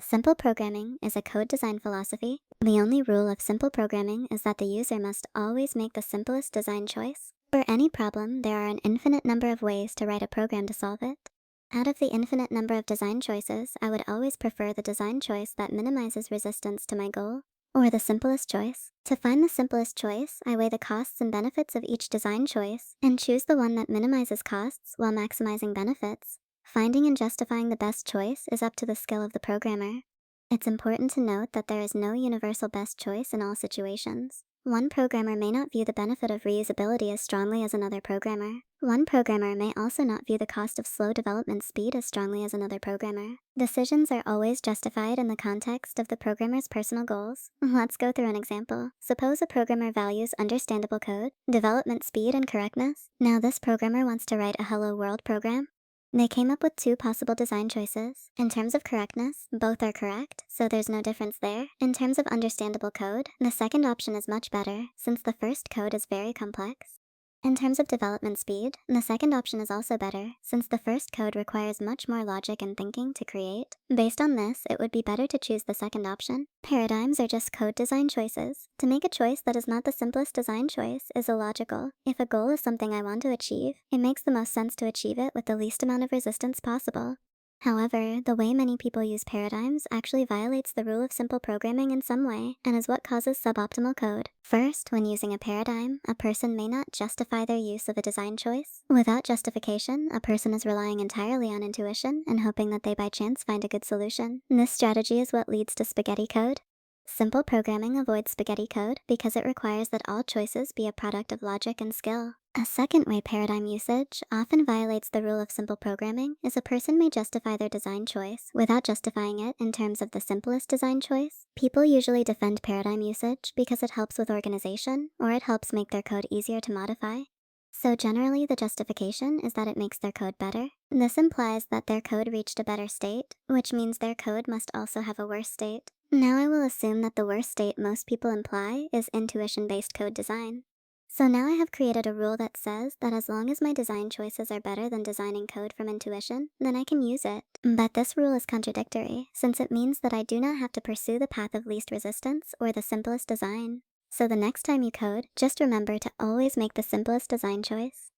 Simple programming is a code design philosophy. The only rule of simple programming is that the user must always make the simplest design choice. For any problem, there are an infinite number of ways to write a program to solve it. Out of the infinite number of design choices, I would always prefer the design choice that minimizes resistance to my goal, or the simplest choice. To find the simplest choice, I weigh the costs and benefits of each design choice and choose the one that minimizes costs while maximizing benefits. Finding and justifying the best choice is up to the skill of the programmer. It's important to note that there is no universal best choice in all situations. One programmer may not view the benefit of reusability as strongly as another programmer. One programmer may also not view the cost of slow development speed as strongly as another programmer. Decisions are always justified in the context of the programmer's personal goals. Let's go through an example. Suppose a programmer values understandable code, development speed, and correctness. Now this programmer wants to write a Hello World program. They came up with two possible design choices. In terms of correctness, both are correct, so there's no difference there. In terms of understandable code, the second option is much better, since the first code is very complex. In terms of development speed, the second option is also better, since the first code requires much more logic and thinking to create. Based on this, it would be better to choose the second option. Paradigms are just code design choices. To make a choice that is not the simplest design choice is illogical. If a goal is something I want to achieve, it makes the most sense to achieve it with the least amount of resistance possible. However, the way many people use paradigms actually violates the rule of simple programming in some way, and is what causes suboptimal code. First, when using a paradigm, a person may not justify their use of a design choice. Without justification, a person is relying entirely on intuition and hoping that they by chance find a good solution. This strategy is what leads to spaghetti code. Simple programming avoids spaghetti code because it requires that all choices be a product of logic and skill. A second way paradigm usage often violates the rule of simple programming is a person may justify their design choice without justifying it in terms of the simplest design choice. People usually defend paradigm usage because it helps with organization or it helps make their code easier to modify. So generally, the justification is that it makes their code better. This implies that their code reached a better state, which means their code must also have a worse state. Now I will assume that the worst state most people imply is intuition-based code design. So now I have created a rule that says that as long as my design choices are better than designing code from intuition, then I can use it. But this rule is contradictory, since it means that I do not have to pursue the path of least resistance or the simplest design. So the next time you code, just remember to always make the simplest design choice.